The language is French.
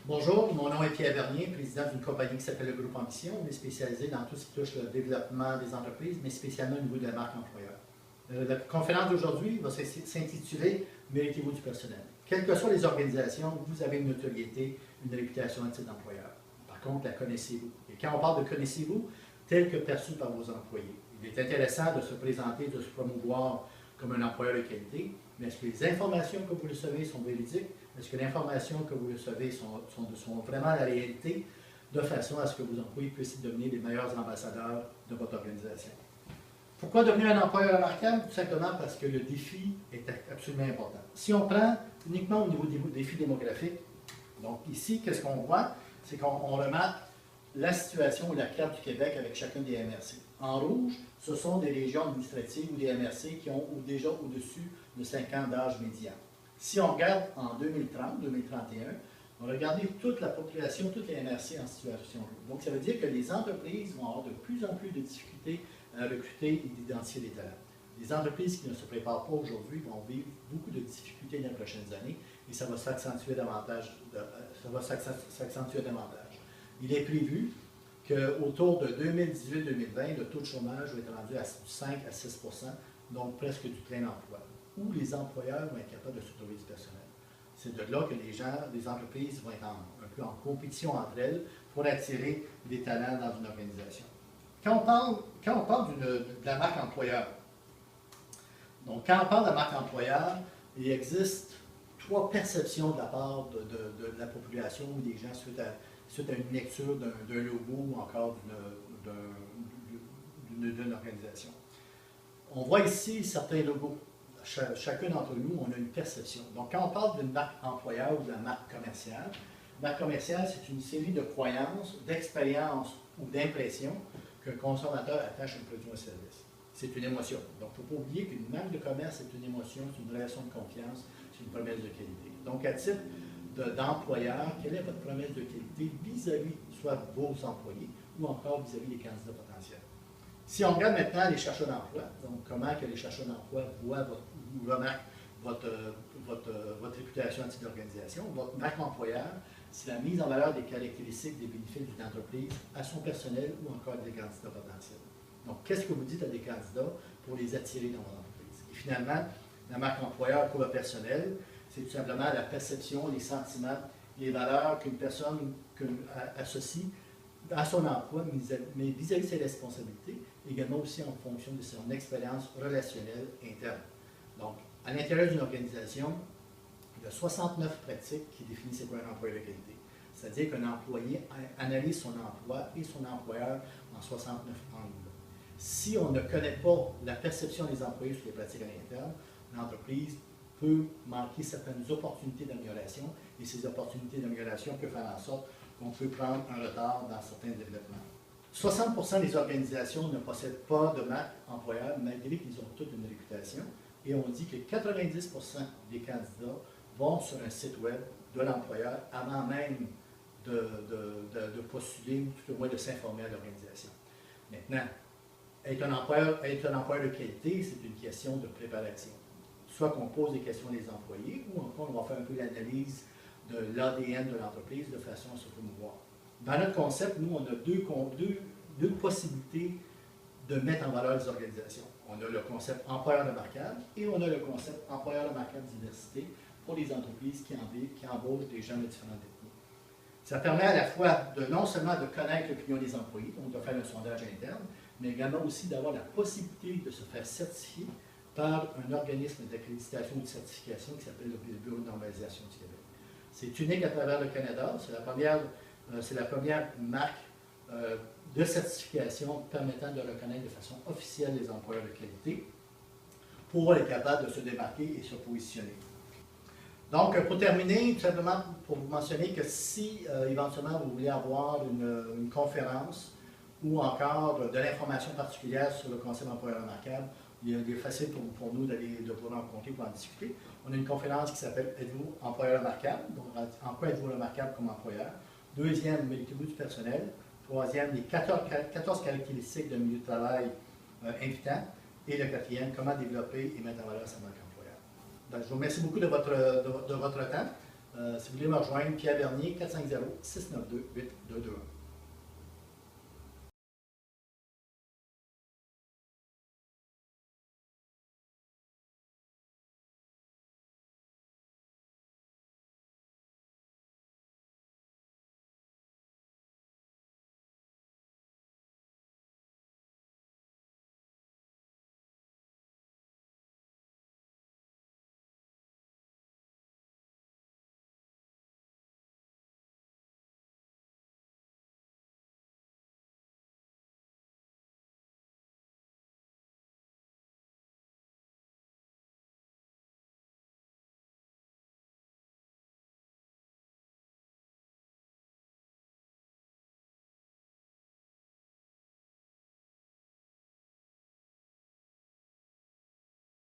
Bonjour, mon nom est Pierre Bernier, président d'une compagnie qui s'appelle le Groupe Ambition. On est spécialisé dans tout ce qui touche le développement des entreprises, mais spécialement au niveau de la marque employeur. La conférence d'aujourd'hui va s'intituler « Méritez-vous du personnel ». Quelles que soient les organisations, vous avez une notoriété, une réputation à titre d'employeur. Par contre, la connaissez-vous? Et quand on parle de connaissez-vous, tel que perçu par vos employés. Il est intéressant de se présenter, de se promouvoir comme un employeur de qualité, mais est-ce que les informations que vous recevez sont véridiques? Est-ce que les informations que vous recevez sont vraiment la réalité, de façon à ce que vos employés puissent devenir les meilleurs ambassadeurs de votre organisation? Pourquoi devenir un employeur remarquable? Tout simplement parce que le défi est absolument important. Si on prend uniquement au niveau des défis démographiques, donc ici, qu'est-ce qu'on voit? C'est qu'on remarque la situation ou la carte du Québec avec chacun des MRC. En rouge, ce sont des régions administratives ou des MRC qui ont déjà au-dessus de 5 ans d'âge médian. Si on regarde en 2030, 2031, on va regarder toute la population, toutes les MRC en situation rouge. Donc, ça veut dire que les entreprises vont avoir de plus en plus de difficultés à recruter et d'identifier des talents. Les entreprises qui ne se préparent pas aujourd'hui vont vivre beaucoup de difficultés dans les prochaines années et ça va s'accentuer davantage. Il est prévu qu'autour de 2018-2020, le taux de chômage va être rendu à 5 à 6 %, donc presque du plein emploi, où les employeurs vont être capables de se trouver du personnel. C'est de là que les entreprises vont être un peu en compétition entre elles pour attirer des talents dans une organisation. Quand on parle de la marque employeur, donc quand on parle de la marque employeur, il existe 3 perceptions de la part de la population ou des gens suite à une lecture d'un logo ou encore d'une organisation. On voit ici certains logos. Chacun d'entre nous, on a une perception. Donc, quand on parle d'une marque employeur ou de la marque commerciale, c'est une série de croyances, d'expériences ou d'impressions qu'un consommateur attache à un produit ou un service. C'est une émotion. Donc, il ne faut pas oublier qu'une marque de commerce, c'est une émotion, c'est une relation de confiance, c'est une promesse de qualité. Donc, à titre d'employeur, quelle est votre promesse de qualité vis-à-vis soit vos employés ou encore vis-à-vis des candidats potentiels? Si on regarde maintenant les chercheurs d'emploi, donc comment que les chercheurs d'emploi voient votre réputation à titre d'organisation, votre marque employeur, c'est la mise en valeur des caractéristiques des bénéfices d'une entreprise à son personnel ou encore des candidats potentiels. Donc, qu'est-ce que vous dites à des candidats pour les attirer dans votre entreprise? Et finalement, la marque employeur pour le personnel, c'est tout simplement la perception, les sentiments, les valeurs qu'une personne associe à son emploi, mais vis-à-vis de ses responsabilités, également aussi en fonction de son expérience relationnelle interne. Donc, à l'intérieur d'une organisation, il y a 69 pratiques qui définissent c'est quoi un employeur de qualité. C'est-à-dire qu'un employé analyse son emploi et son employeur en 69 angles. Si on ne connaît pas la perception des employés sur les pratiques à l'interne, l'entreprise peut manquer certaines opportunités d'amélioration et ces opportunités d'amélioration peuvent faire en sorte qu'on peut prendre un retard dans certains développements. 60% des organisations ne possèdent pas de marque employeur malgré qu'ils ont toute une réputation et on dit que 90% des candidats vont sur un site web de l'employeur avant même de postuler ou tout au moins de s'informer à l'organisation. Maintenant, être un employeur de qualité, c'est une question de préparation. Soit qu'on pose des questions des employés ou encore on va faire un peu l'analyse de l'ADN de l'entreprise de façon à se promouvoir. Dans notre concept, nous, on a deux possibilités de mettre en valeur les organisations. On a le concept employeur remarquable et on a le concept employeur remarquable diversité pour les entreprises qui embauchent des gens de différentes ethnies. Ça permet à la fois de non seulement de connaître l'opinion des employés, donc de faire un sondage interne, mais également aussi d'avoir la possibilité de se faire certifier par un organisme d'accréditation ou de certification qui s'appelle le Bureau de normalisation du Québec. C'est unique à travers le Canada. C'est la première marque de certification permettant de reconnaître de façon officielle les employeurs de qualité pour être capable de se démarquer et se positionner. Donc, pour terminer, tout simplement pour vous mentionner que si éventuellement vous voulez avoir une conférence ou encore de l'information particulière sur le concept employeur remarquable, il est facile pour nous de vous rencontrer pour en discuter. On a une conférence qui s'appelle « Êtes-vous employeur remarquable ?» Donc, en quoi êtes-vous remarquable comme employeur? Deuxième, méritez-vous du personnel? Troisième, les 14 caractéristiques d'un milieu de travail invitant. Et le quatrième, comment développer et mettre en valeur sa marque employeur. Donc, je vous remercie beaucoup de votre temps. Si vous voulez me rejoindre, Pierre Bernier, 450-692-8221.